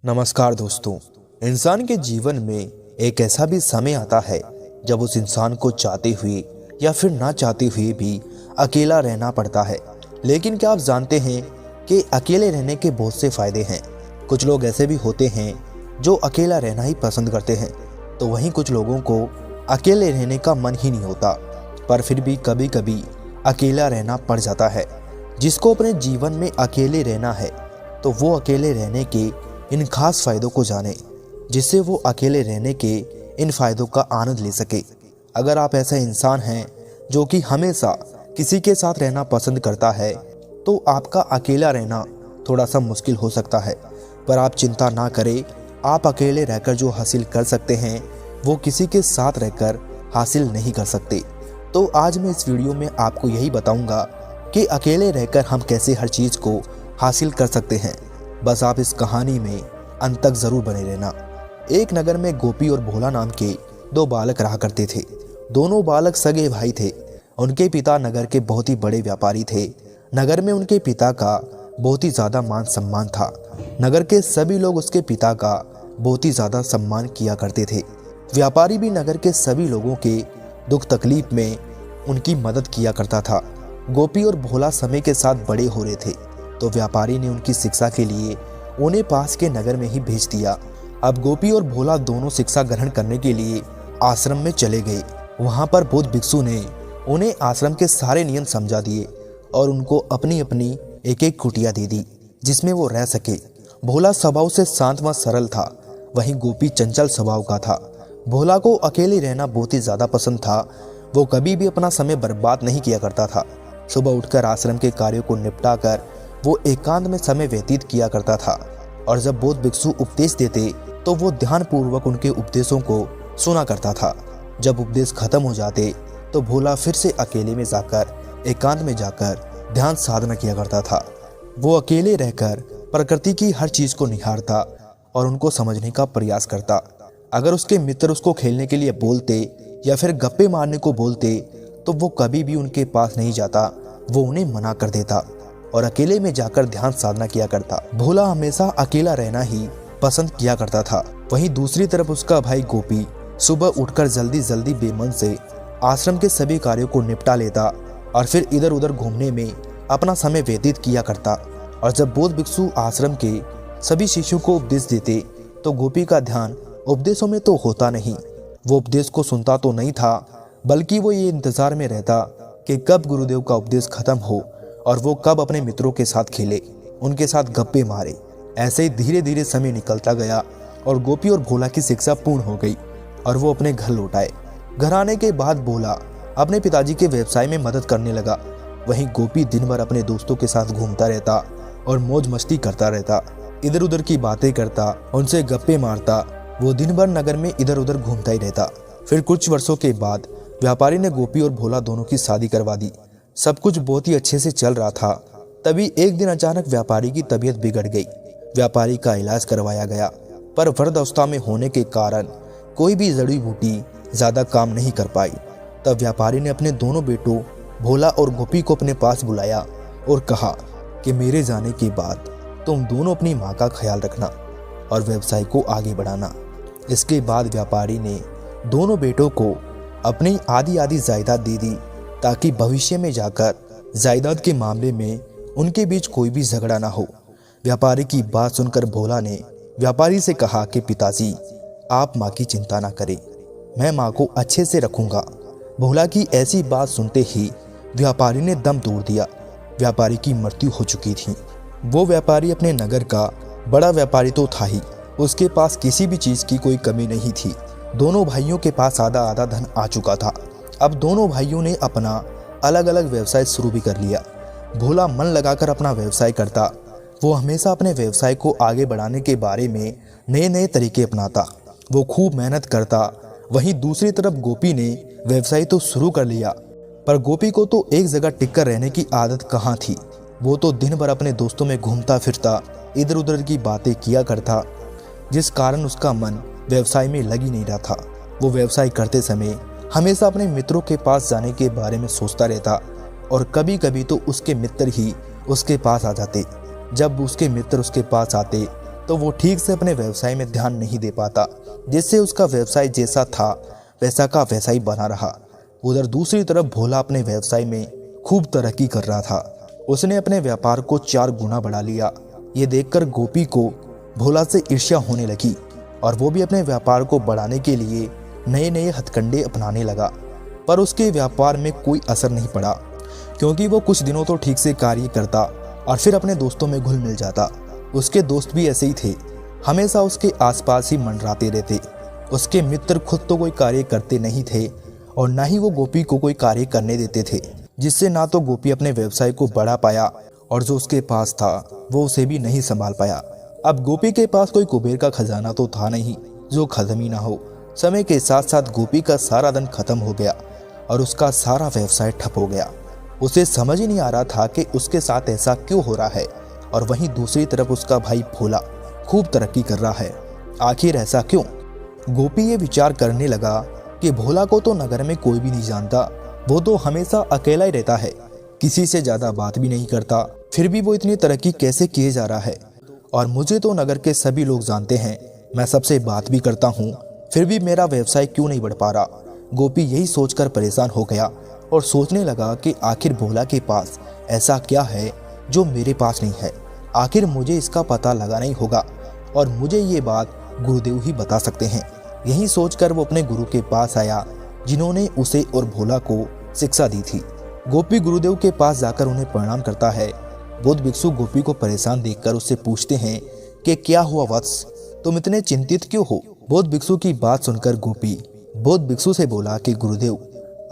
नमस्कार दोस्तों। इंसान के जीवन में एक ऐसा भी समय आता है जब उस इंसान को चाहते हुए या फिर ना चाहते हुए भी अकेला रहना पड़ता है। लेकिन क्या आप जानते हैं कि अकेले रहने के बहुत से फायदे हैं। कुछ लोग ऐसे भी होते हैं जो अकेला रहना ही पसंद करते हैं, तो वहीं कुछ लोगों को अकेले रहने का मन ही नहीं होता, पर फिर भी कभी कभी अकेला रहना पड़ जाता है। जिसको अपने जीवन में अकेले रहना है तो वो अकेले रहने के इन खास फायदों को जाने, जिससे वो अकेले रहने के इन फायदों का आनंद ले सके। अगर आप ऐसा इंसान हैं जो कि हमेशा किसी के साथ रहना पसंद करता है, तो आपका अकेला रहना थोड़ा सा मुश्किल हो सकता है। पर आप चिंता ना करें, आप अकेले रहकर जो हासिल कर सकते हैं वो किसी के साथ रहकर हासिल नहीं कर सकते। तो आज मैं इस वीडियो में आपको यही बताऊंगा कि अकेले रहकर हम कैसे हर चीज़ को हासिल कर सकते हैं। बस आप इस कहानी में अंत तक ज़रूर बने रहना। एक नगर में गोपी और भोला नाम के दो बालक रहा करते थे। दोनों बालक सगे भाई थे। उनके पिता नगर के बहुत ही बड़े व्यापारी थे। नगर में उनके पिता का बहुत ही ज़्यादा मान सम्मान था। नगर के सभी लोग उसके पिता का बहुत ही ज़्यादा सम्मान किया करते थे। व्यापारी भी नगर के सभी लोगों के दुख तकलीफ में उनकी मदद किया करता था। गोपी और भोला समय के साथ बड़े हो रहे थे, तो व्यापारी ने उनकी शिक्षा के लिए उन्हें पास के नगर में ही भेज दिया। अब गोपी और भोला दोनों शिक्षा ग्रहण करने के लिए आश्रम में चले गए। वहां पर बौद्ध भिक्षु ने उन्हें आश्रम के सारे नियम समझा दिए और उनको अपनी अपनी एक एक कुटिया दे दी जिसमें वो रह सके। भोला स्वभाव से शांत व सरल था, वहीं गोपी चंचल स्वभाव का था। भोला को अकेले रहना बहुत ही ज़्यादा पसंद था। वो कभी भी अपना समय बर्बाद नहीं किया करता था। सुबह उठकर आश्रम के कार्यों को निपटा कर वो एकांत में समय व्यतीत किया करता था, और जब बौद्ध भिक्षु उपदेश देते तो वो ध्यानपूर्वक उनके उपदेशों को सुना करता था। जब उपदेश खत्म हो जाते तो भोला फिर से अकेले में जाकर एकांत में जाकर ध्यान साधना किया करता था। वो अकेले रहकर प्रकृति की हर चीज़ को निहारता और उनको समझने का प्रयास करता। अगर उसके मित्र उसको खेलने के लिए बोलते या फिर गप्पे मारने को बोलते तो वो कभी भी उनके पास नहीं जाता, वो उन्हें मना कर देता और अकेले में जाकर ध्यान साधना किया करता। भोला हमेशा अकेला रहना ही पसंद किया करता था। वहीं दूसरी तरफ उसका भाई गोपी सुबह उठकर जल्दी जल्दी बेमन से आश्रम के सभी कार्यों को निपटा लेता और फिर इधर उधर घूमने में अपना समय व्यतीत किया करता। और जब बौद्ध भिक्षु आश्रम के सभी शिष्यों को उपदेश देते तो गोपी का ध्यान उपदेशों में तो होता नहीं, वो उपदेश को सुनता तो नहीं था, बल्कि वो ये इंतजार में रहता कि कब गुरुदेव का उपदेश खत्म हो और वो कब अपने मित्रों के साथ खेले, उनके साथ गप्पे मारे। ऐसे ही धीरे धीरे समय निकलता गया और गोपी और भोला की शिक्षा पूर्ण हो गई और वो अपने घर लौट आए। घर आने के बाद भोला अपने पिताजी के व्यवसाय में मदद करने लगा। वहीं गोपी दिन भर अपने दोस्तों के साथ घूमता रहता और मौज मस्ती करता रहता, इधर उधर की बातें करता, उनसे गप्पे मारता। वो दिन भर नगर में इधर उधर घूमता ही रहता। फिर कुछ वर्षों के बाद व्यापारी ने गोपी और भोला दोनों की शादी करवा दी। सब कुछ बहुत ही अच्छे से चल रहा था। तभी एक दिन अचानक व्यापारी की तबीयत बिगड़ गई। व्यापारी का इलाज करवाया गया, पर वृद्धावस्था में होने के कारण कोई भी जड़ी बूटी ज़्यादा काम नहीं कर पाई। तब व्यापारी ने अपने दोनों बेटों भोला और गोपी को अपने पास बुलाया और कहा कि मेरे जाने के बाद तुम दोनों अपनी माँ का ख्याल रखना और व्यवसाय को आगे बढ़ाना। इसके बाद व्यापारी ने दोनों बेटों को अपनी आधी आधी जायदाद दे दी, ताकि भविष्य में जाकर जायदाद के मामले में उनके बीच कोई भी झगड़ा ना हो। व्यापारी की बात सुनकर भोला ने व्यापारी से कहा कि पिताजी, आप माँ की चिंता ना करें, मैं माँ को अच्छे से रखूँगा। भोला की ऐसी बात सुनते ही व्यापारी ने दम तोड़ दिया। व्यापारी की मृत्यु हो चुकी थी। वो व्यापारी अपने नगर का बड़ा व्यापारी तो था ही, उसके पास किसी भी चीज़ की कोई कमी नहीं थी। दोनों भाइयों के पास आधा आधा धन आ चुका था। अब दोनों भाइयों ने अपना अलग अलग व्यवसाय शुरू भी कर लिया। भोला मन लगाकर अपना व्यवसाय करता। वो हमेशा अपने व्यवसाय को आगे बढ़ाने के बारे में नए नए तरीके अपनाता। वो खूब मेहनत करता। वहीं दूसरी तरफ गोपी ने व्यवसाय तो शुरू कर लिया, पर गोपी को तो एक जगह टिककर रहने की आदत कहाँ थी। वो तो दिन भर अपने दोस्तों में घूमता फिरता, इधर उधर की बातें किया करता, जिस कारण उसका मन व्यवसाय में लग ही नहीं रहा था। वो व्यवसाय करते समय हमेशा अपने मित्रों के पास जाने के बारे में सोचता रहता और कभी कभी तो उसके मित्र ही उसके पास आ जाते। जब उसके मित्र उसके पास आते तो वो ठीक से अपने व्यवसाय में ध्यान नहीं दे पाता, जिससे उसका व्यवसाय जैसा था वैसा का वैसा ही बना रहा। उधर दूसरी तरफ भोला अपने व्यवसाय में खूब तरक्की कर रहा था। उसने अपने व्यापार को 4 गुना बढ़ा लिया। ये देखकर गोपी को भोला से ईर्ष्या होने लगी और वो भी अपने व्यापार को बढ़ाने के लिए नए नए हथकंडे अपनाने लगा। पर उसके व्यापार में कोई असर नहीं पड़ा, क्योंकि वो कुछ दिनों तो ठीक से कार्य करता और फिर अपने दोस्तों में घुल मिल जाता। उसके दोस्त भी ऐसे ही थे, हमेशा उसके आसपास ही मंडराते रहते। उसके मित्र खुद तो कोई कार्य करते नहीं थे और ना ही वो गोपी को कोई कार्य करने देते थे, जिससे ना तो गोपी अपने व्यवसाय को बढ़ा पाया और जो उसके पास था वो उसे भी नहीं संभाल पाया। अब गोपी के पास कोई कुबेर का खजाना तो था नहीं जो खत्म ही ना हो। समय के साथ साथ गोपी का सारा धन खत्म हो गया और उसका सारा व्यवसाय ठप हो गया। उसे समझ ही नहीं आ रहा था कि उसके साथ ऐसा क्यों हो रहा है, और वहीं दूसरी तरफ उसका भाई भोला खूब तरक्की कर रहा है। आखिर ऐसा क्यों? गोपी ये विचार करने लगा कि भोला को तो नगर में कोई भी नहीं जानता, वो तो हमेशा अकेला ही रहता है, किसी से ज्यादा बात भी नहीं करता, फिर भी वो इतनी तरक्की कैसे किए जा रहा है। और मुझे तो नगर के सभी लोग जानते हैं, मैं सबसे बात भी करता हूँ, फिर भी मेरा व्यवसाय क्यों नहीं बढ़ पा रहा। गोपी यही सोचकर परेशान हो गया और सोचने लगा कि आखिर भोला के पास ऐसा क्या है जो मेरे पास नहीं है। आखिर मुझे इसका पता लगाना ही होगा और मुझे ये बात गुरुदेव ही बता सकते हैं। यही सोचकर वो अपने गुरु के पास आया, जिन्होंने उसे और भोला को शिक्षा दी थी। गोपी गुरुदेव के पास जाकर उन्हें प्रणाम करता है। बौद्ध भिक्षु गोपी को परेशान देखकर उससे पूछते हैं कि क्या हुआ वत्स, तुम इतने चिंतित क्यों हो? बौद्ध भिक्षु की बात सुनकर गोपी बौद्ध भिक्षु से बोला कि गुरुदेव,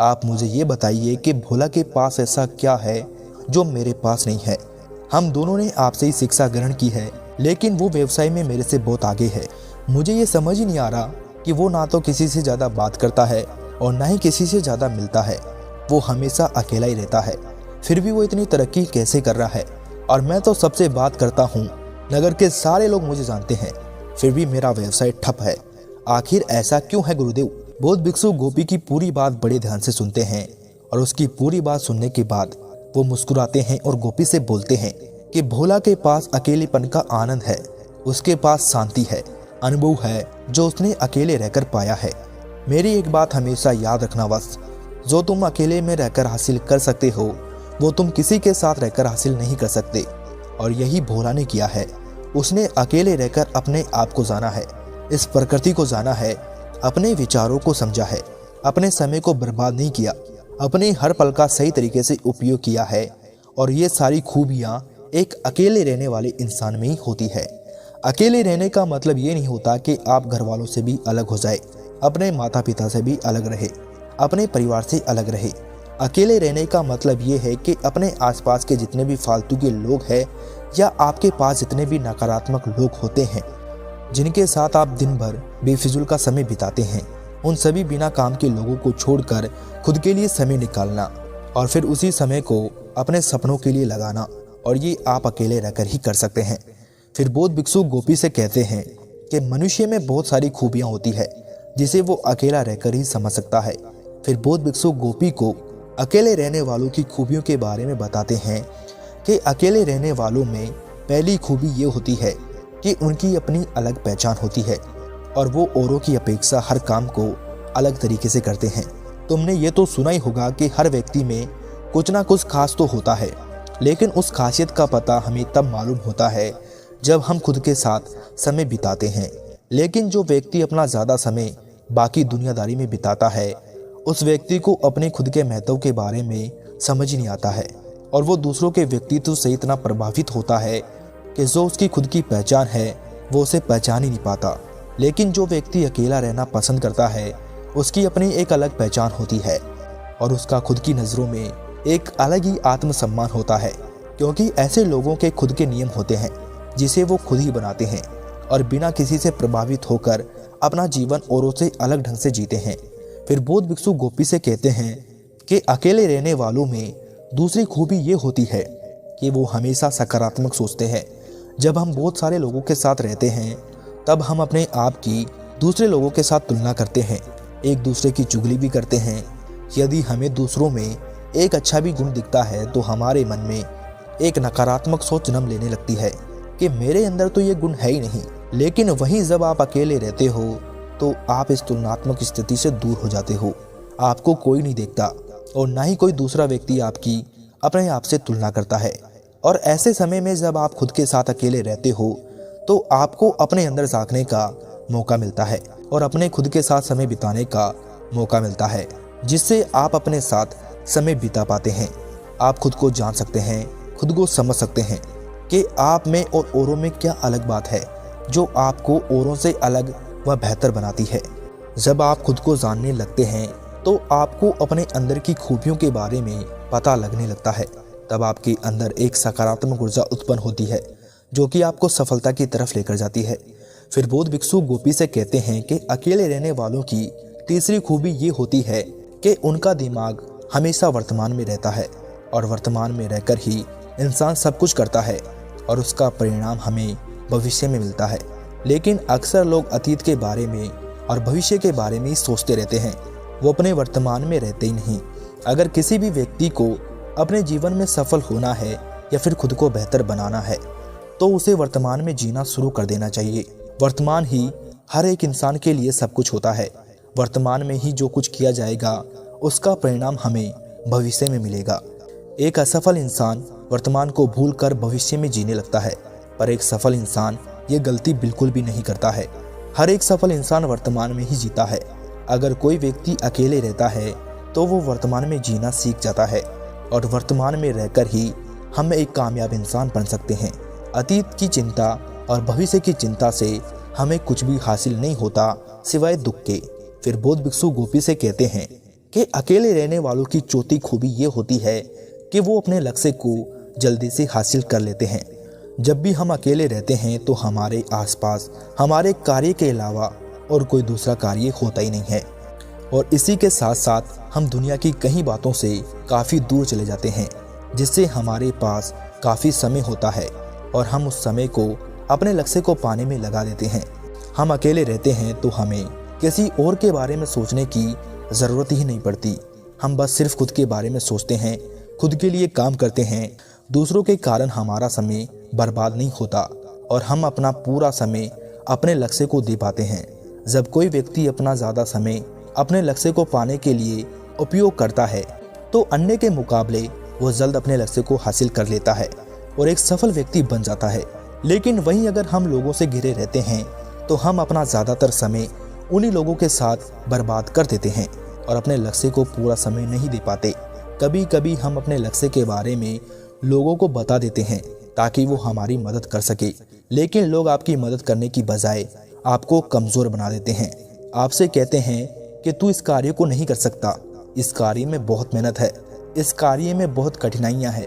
आप मुझे ये बताइए कि भोला के पास ऐसा क्या है जो मेरे पास नहीं है। हम दोनों ने आपसे ही शिक्षा ग्रहण की है, लेकिन वो व्यवसाय में मेरे से बहुत आगे है। मुझे ये समझ ही नहीं आ रहा कि वो ना तो किसी से ज़्यादा बात करता है और ना ही किसी से ज़्यादा मिलता है। वो हमेशा अकेला ही रहता है, फिर भी वो इतनी तरक्की कैसे कर रहा है। और मैं तो सबसे बात करता हूँ, नगर के सारे लोग मुझे जानते हैं, फिर भी मेरा व्यवसाय ठप है। आखिर ऐसा क्यों है गुरुदेव? बौद्ध भिक्षु गोपी की पूरी बात बड़े ध्यान से सुनते हैं और उसकी पूरी बात सुनने के बाद वो मुस्कुराते हैं और गोपी से बोलते हैं कि भोला के पास अकेलेपन का आनंद है, उसके पास शांति है, अनुभव है जो उसने अकेले रहकर पाया है। मेरी एक बात हमेशा याद रखना बस, जो तुम अकेले में रहकर हासिल कर सकते हो वो तुम किसी के साथ रहकर हासिल नहीं कर सकते। और यही भोला ने किया है। उसने अकेले रहकर अपने आप को जाना है, इस प्रकृति को जाना है, अपने विचारों को समझा है, अपने समय को बर्बाद नहीं किया, अपने हर पल का सही तरीके से उपयोग किया है। और ये सारी खूबियाँ एक अकेले रहने वाले इंसान में ही होती है। अकेले रहने का मतलब ये नहीं होता कि आप घर वालों से भी अलग हो जाए, अपने माता पिता से भी अलग रहे, अपने परिवार से अलग रहे। अकेले रहने का मतलब ये है कि अपने आसपास के जितने भी फालतू के लोग हैं या आपके पास जितने भी नकारात्मक लोग होते हैं, जिनके साथ आप दिन भर बेफिजूल का समय बिताते हैं, उन सभी बिना काम के लोगों को छोड़कर खुद के लिए समय निकालना और फिर उसी समय को अपने सपनों के लिए लगाना। और ये आप अकेले रहकर ही कर सकते हैं। फिर बौद्ध भिक्षु गोपी से कहते हैं कि मनुष्य में बहुत सारी खूबियाँ होती है जिसे वो अकेला रहकर ही समझ सकता है। फिर बौद्ध भिक्षु गोपी को अकेले रहने वालों की खूबियों के बारे में बताते हैं कि अकेले रहने वालों में पहली खूबी ये होती है कि उनकी अपनी अलग पहचान होती है और वो औरों की अपेक्षा हर काम को अलग तरीके से करते हैं। तुमने ये तो सुना ही होगा कि हर व्यक्ति में कुछ ना कुछ खास तो होता है, लेकिन उस खासियत का पता हमें तब मालूम होता है जब हम खुद के साथ समय बिताते हैं। लेकिन जो व्यक्ति अपना ज़्यादा समय बाकी दुनियादारी में बिताता है, उस व्यक्ति को अपने खुद के महत्व के बारे में समझ ही नहीं आता है और वो दूसरों के व्यक्तित्व से इतना प्रभावित होता है कि जो उसकी खुद की पहचान है वो उसे पहचान ही नहीं पाता। लेकिन जो व्यक्ति अकेला रहना पसंद करता है, उसकी अपनी एक अलग पहचान होती है और उसका खुद की नज़रों में एक अलग ही आत्मसम्मान होता है, क्योंकि ऐसे लोगों के खुद के नियम होते हैं जिसे वो खुद ही बनाते हैं और बिना किसी से प्रभावित होकर अपना जीवन औरों से अलग ढंग से जीते हैं। फिर बौद्ध भिक्षु गोपी से कहते हैं कि अकेले रहने वालों में दूसरी खूबी ये होती है कि वो हमेशा सकारात्मक सोचते हैं। जब हम बहुत सारे लोगों के साथ रहते हैं तब हम अपने आप की दूसरे लोगों के साथ तुलना करते हैं, एक दूसरे की चुगली भी करते हैं। यदि हमें दूसरों में एक अच्छा भी गुण दिखता है तो हमारे मन में एक नकारात्मक सोच जन्म लेने लगती है कि मेरे अंदर तो ये गुण है ही नहीं। लेकिन वहीं जब आप अकेले रहते हो तो आप इस तुलनात्मक स्थिति से दूर हो जाते हो। आपको कोई नहीं देखता और ना ही कोई दूसरा व्यक्ति आपकी अपने आप से तुलना करता है। और ऐसे समय में जब आप खुद के साथ अकेले रहते हो तो आपको अपने अंदर झांकने का मौका मिलता है और अपने खुद के साथ समय बिताने का मौका मिलता है, जिससे आप अपने साथ समय बिता पाते हैं। आप खुद को जान सकते हैं, खुद को समझ सकते हैं कि आप में और औरों में क्या अलग बात है जो आपको औरों से अलग व बेहतर बनाती है। जब आप खुद को जानने लगते हैं तो आपको अपने अंदर की खूबियों के बारे में पता लगने लगता है। तब आपके अंदर एक सकारात्मक ऊर्जा उत्पन्न होती है जो कि आपको सफलता की तरफ लेकर जाती है। फिर बौद्ध भिक्षु गोपी से कहते हैं कि अकेले रहने वालों की तीसरी खूबी ये होती है कि उनका दिमाग हमेशा वर्तमान में रहता है और वर्तमान में रहकर ही इंसान सब कुछ करता है और उसका परिणाम हमें भविष्य में मिलता है। लेकिन अक्सर लोग अतीत के बारे में और भविष्य के बारे में ही सोचते रहते हैं, वो अपने वर्तमान में रहते ही नहीं। अगर किसी भी व्यक्ति को अपने जीवन में सफल होना है या फिर खुद को बेहतर बनाना है तो उसे वर्तमान में जीना शुरू कर देना चाहिए। वर्तमान ही हर एक इंसान के लिए सब कुछ होता है। वर्तमान में ही जो कुछ किया जाएगा उसका परिणाम हमें भविष्य में मिलेगा। एक असफल इंसान वर्तमान को भूलकर भविष्य में जीने लगता है, पर एक सफल इंसान ये गलती बिल्कुल भी नहीं करता है। हर एक सफल इंसान वर्तमान में ही जीता है। अगर कोई व्यक्ति अकेले रहता है तो वो वर्तमान में जीना सीख जाता है और वर्तमान में रहकर ही हम एक कामयाब इंसान बन सकते हैं। अतीत की चिंता और भविष्य की चिंता से हमें कुछ भी हासिल नहीं होता सिवाय दुख के। फिर बौद्ध भिक्षु गोपी से कहते हैं कि अकेले रहने वालों की चौथी खूबी ये होती है कि वो अपने लक्ष्य को जल्दी से हासिल कर लेते हैं। जब भी हम अकेले रहते हैं तो हमारे आसपास हमारे कार्य के अलावा और कोई दूसरा कार्य होता ही नहीं है और इसी के साथ साथ हम दुनिया की कई बातों से काफ़ी दूर चले जाते हैं, जिससे हमारे पास काफ़ी समय होता है और हम उस समय को अपने लक्ष्य को पाने में लगा देते हैं। हम अकेले रहते हैं तो हमें किसी और के बारे में सोचने की ज़रूरत ही नहीं पड़ती। हम बस सिर्फ खुद के बारे में सोचते हैं, खुद के लिए काम करते हैं। दूसरों के कारण हमारा समय बर्बाद नहीं होता और हम अपना पूरा समय अपने लक्ष्य को दे पाते हैं। जब कोई व्यक्ति अपना ज़्यादा समय अपने लक्ष्य को पाने के लिए उपयोग करता है तो अन्य के मुकाबले वो जल्द अपने लक्ष्य को हासिल कर लेता है और एक सफल व्यक्ति बन जाता है। लेकिन वहीं अगर हम लोगों से घिरे रहते हैं तो हम अपना ज़्यादातर समय उन्हीं लोगों के साथ बर्बाद कर देते हैं और अपने लक्ष्य को पूरा समय नहीं दे पाते। कभी कभी हम अपने लक्ष्य के बारे में लोगों को बता देते हैं ताकि वो हमारी मदद कर सके, लेकिन लोग आपकी मदद करने की बजाय आपको कमज़ोर बना देते हैं। आपसे कहते हैं कि तू इस कार्य को नहीं कर सकता, इस कार्य में बहुत मेहनत है, इस कार्य में बहुत कठिनाइयाँ हैं,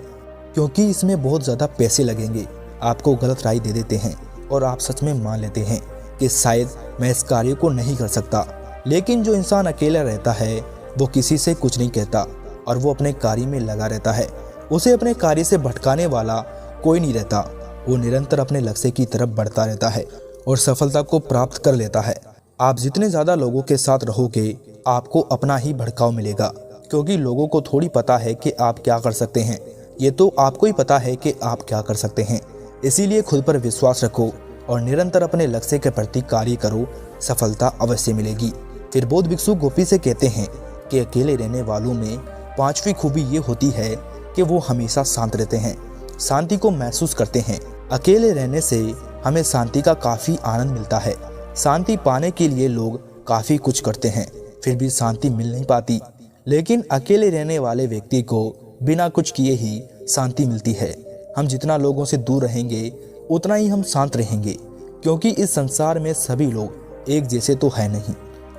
क्योंकि इसमें बहुत ज़्यादा पैसे लगेंगे। आपको गलत राय दे देते हैं और आप सच में मान लेते हैं कि शायद मैं इस कार्य को नहीं कर सकता। लेकिन जो इंसान अकेला रहता है वो किसी से कुछ नहीं कहता और वो अपने कार्य में लगा रहता है। उसे अपने कार्य से भटकाने वाला कोई नहीं रहता। वो निरंतर अपने लक्ष्य की तरफ बढ़ता रहता है और सफलता को प्राप्त कर लेता है। आप जितने ज़्यादा लोगों के साथ रहोगे आपको अपना ही भड़काव मिलेगा, क्योंकि लोगों को थोड़ी पता है कि आप क्या कर सकते हैं, ये तो आपको ही पता है कि आप क्या कर सकते हैं। इसीलिए खुद पर विश्वास रखो और निरंतर अपने लक्ष्य के प्रति कार्य करो, सफलता अवश्य मिलेगी। फिर बौद्ध भिक्षु गोपी से कहते हैं कि अकेले रहने वालों में पांचवी खूबी ये होती है कि वो हमेशा शांत रहते हैं, शांति को महसूस करते हैं। अकेले रहने से हमें शांति का काफ़ी आनंद मिलता है। शांति पाने के लिए लोग काफ़ी कुछ करते हैं, फिर भी शांति मिल नहीं पाती। लेकिन अकेले रहने वाले व्यक्ति को बिना कुछ किए ही शांति मिलती है। हम जितना लोगों से दूर रहेंगे उतना ही हम शांत रहेंगे, क्योंकि इस संसार में सभी लोग एक जैसे तो है नहीं।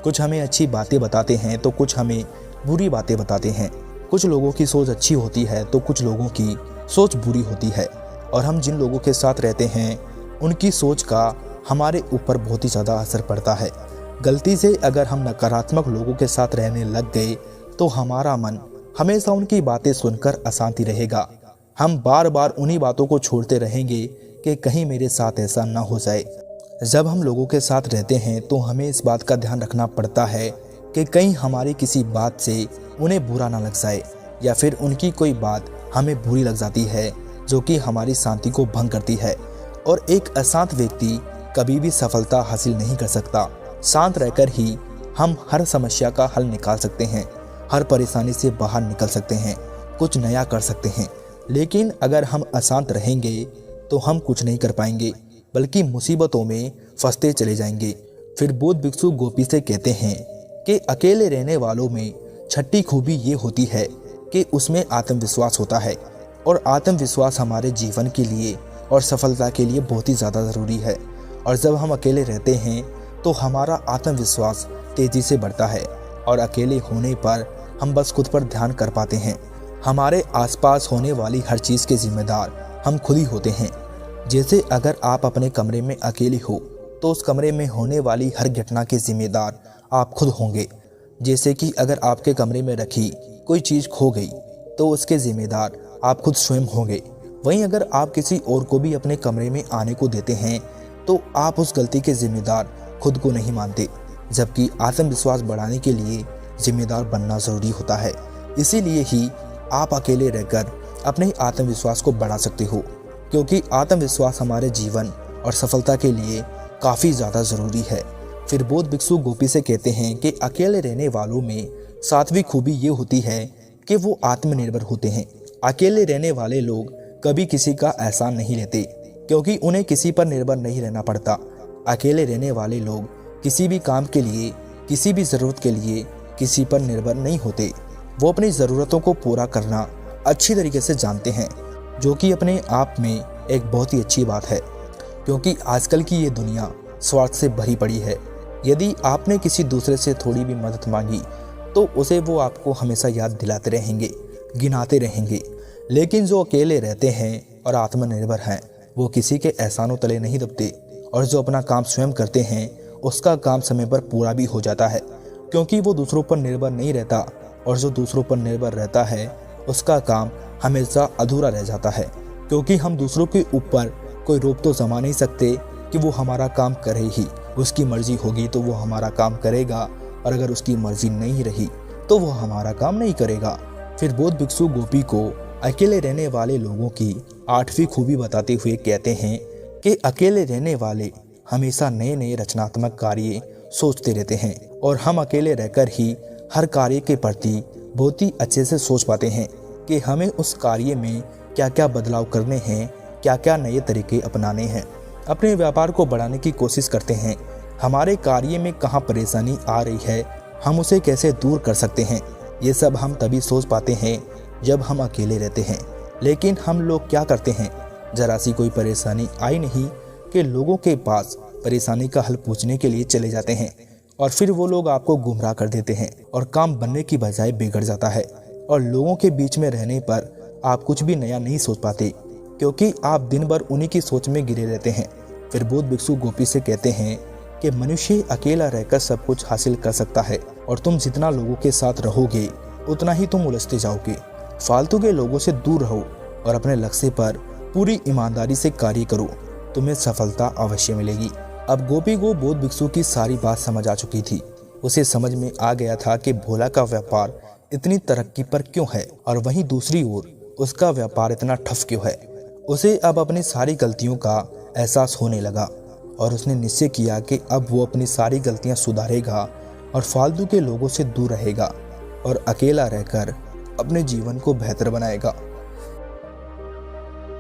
कुछ हमें अच्छी बातें बताते हैं तो कुछ हमें बुरी बातें बताते हैं। कुछ लोगों की सोच अच्छी होती है तो कुछ लोगों की सोच बुरी होती है। और हम जिन लोगों के साथ रहते हैं उनकी सोच का हमारे ऊपर बहुत ही ज़्यादा असर पड़ता है। गलती से अगर हम नकारात्मक लोगों के साथ रहने लग गए तो हमारा मन हमेशा उनकी बातें सुनकर अशांति रहेगा। हम बार बार उन्हीं बातों को छोड़ते रहेंगे कि कहीं मेरे साथ ऐसा ना हो जाए। जब हम लोगों के साथ रहते हैं तो हमें इस बात का ध्यान रखना पड़ता है कि कहीं हमारी किसी बात से उन्हें बुरा ना लग जाए या फिर उनकी कोई बात हमें बुरी लग जाती है जो कि हमारी शांति को भंग करती है। और एक अशांत व्यक्ति कभी भी सफलता हासिल नहीं कर सकता। शांत रहकर ही हम हर समस्या का हल निकाल सकते हैं, हर परेशानी से बाहर निकल सकते हैं, कुछ नया कर सकते हैं। लेकिन अगर हम अशांत रहेंगे तो हम कुछ नहीं कर पाएंगे, बल्कि मुसीबतों में फंसते चले जाएंगे। फिर बौद्ध भिक्षु गोपी से कहते हैं कि अकेले रहने वालों में छठी खूबी ये होती है कि उसमें आत्मविश्वास होता है, और आत्मविश्वास हमारे जीवन के लिए और सफलता के लिए बहुत ही ज़्यादा ज़रूरी है। और जब हम अकेले रहते हैं तो हमारा आत्मविश्वास तेज़ी से बढ़ता है, और अकेले होने पर हम बस खुद पर ध्यान कर पाते हैं। हमारे आसपास होने वाली हर चीज़ के जिम्मेदार हम खुद ही होते हैं। जैसे अगर आप अपने कमरे में अकेले हो तो उस कमरे में होने वाली हर घटना के जिम्मेदार आप खुद होंगे। जैसे कि अगर आपके कमरे में रखी कोई चीज़ खो गई तो उसके जिम्मेदार आप खुद स्वयं होंगे। वहीं अगर आप किसी और को भी अपने कमरे में आने को देते हैं तो आप उस गलती के जिम्मेदार खुद को नहीं मानते, जबकि आत्मविश्वास बढ़ाने के लिए जिम्मेदार बनना ज़रूरी होता है। इसीलिए ही आप अकेले रहकर अपने आत्मविश्वास को बढ़ा सकते हो, क्योंकि आत्मविश्वास हमारे जीवन और सफलता के लिए काफ़ी ज़्यादा ज़रूरी है। फिर बौद्ध भिक्षु गोपी से कहते हैं कि अकेले रहने वालों में सातवीं खूबी ये होती है कि वो आत्मनिर्भर होते हैं। अकेले रहने वाले लोग कभी किसी का एहसान नहीं लेते, क्योंकि उन्हें किसी पर निर्भर नहीं रहना पड़ता। अकेले रहने वाले लोग किसी भी काम के लिए, किसी भी ज़रूरत के लिए किसी पर निर्भर नहीं होते। वो अपनी ज़रूरतों को पूरा करना अच्छी तरीके से जानते हैं, जो कि अपने आप में एक बहुत ही अच्छी बात है, क्योंकि आजकल की ये दुनिया स्वार्थ से भरी पड़ी है। यदि आपने किसी दूसरे से थोड़ी भी मदद मांगी तो उसे वो आपको हमेशा याद दिलाते रहेंगे, गिनाते रहेंगे। लेकिन जो अकेले रहते हैं और आत्मनिर्भर हैं, वो किसी के एहसानों तले नहीं दबते, और जो अपना काम स्वयं करते हैं उसका काम समय पर पूरा भी हो जाता है, क्योंकि वो दूसरों पर निर्भर नहीं रहता, और जो दूसरों पर निर्भर रहता है उसका काम हमेशा अधूरा रह जाता है, क्योंकि हम दूसरों के ऊपर कोई रोक तो जमा नहीं सकते कि वो हमारा काम करे ही। उसकी मर्जी होगी तो वो हमारा काम करेगा, और अगर उसकी मर्जी नहीं रही तो वो हमारा काम नहीं करेगा। फिर बौद्ध भिक्षु गोपी को अकेले रहने वाले लोगों की आठवीं खूबी बताते हुए कहते हैं कि अकेले रहने वाले हमेशा नए नए रचनात्मक कार्य सोचते रहते हैं, और हम अकेले रहकर ही हर कार्य के प्रति बहुत ही अच्छे से सोच पाते हैं कि हमें उस कार्य में क्या क्या बदलाव करने हैं, क्या क्या नए तरीके अपनाने हैं। अपने व्यापार को बढ़ाने की कोशिश करते हैं। हमारे कार्य में कहाँ परेशानी आ रही है, हम उसे कैसे दूर कर सकते हैं। ये सब हम तभी सोच पाते हैं जब हम अकेले रहते हैं। लेकिन हम लोग क्या करते हैं, जरा सी कोई परेशानी आई नहीं कि लोगों के पास परेशानी का हल पूछने के लिए चले जाते हैं, और फिर वो लोग आपको गुमराह कर देते हैं, और काम बनने की बजाय बिगड़ जाता है। और लोगों के बीच में रहने पर आप कुछ भी नया नहीं सोच पाते, क्योंकि आप दिन भर उन्हीं की सोच में गिरे रहते हैं। फिर बौद्ध भिक्षु गोपी से कहते हैं कि मनुष्य अकेला रहकर सब कुछ हासिल कर सकता है, और तुम जितना लोगों के साथ रहोगे उतना ही तुम उलझते जाओगे। फालतू के लोगों से दूर रहो और अपने लक्ष्य पर पूरी ईमानदारी से कार्य करो, तुम्हें सफलता अवश्य मिलेगी। अब गोपी को बौद्ध भिक्षु की सारी बात समझ आ चुकी थी। उसे समझ में आ गया था कि भोला का व्यापार इतनी तरक्की पर क्यों है, और वहीं दूसरी ओर उसका व्यापार इतना ठप क्यों है। उसे अब अपनी सारी गलतियों का एहसास होने लगा, और उसने निश्चय किया कि अब वो अपनी सारी गलतियां सुधारेगा और फालतू के लोगों से दूर रहेगा, और अकेला रहकर अपने जीवन को बेहतर बनाएगा।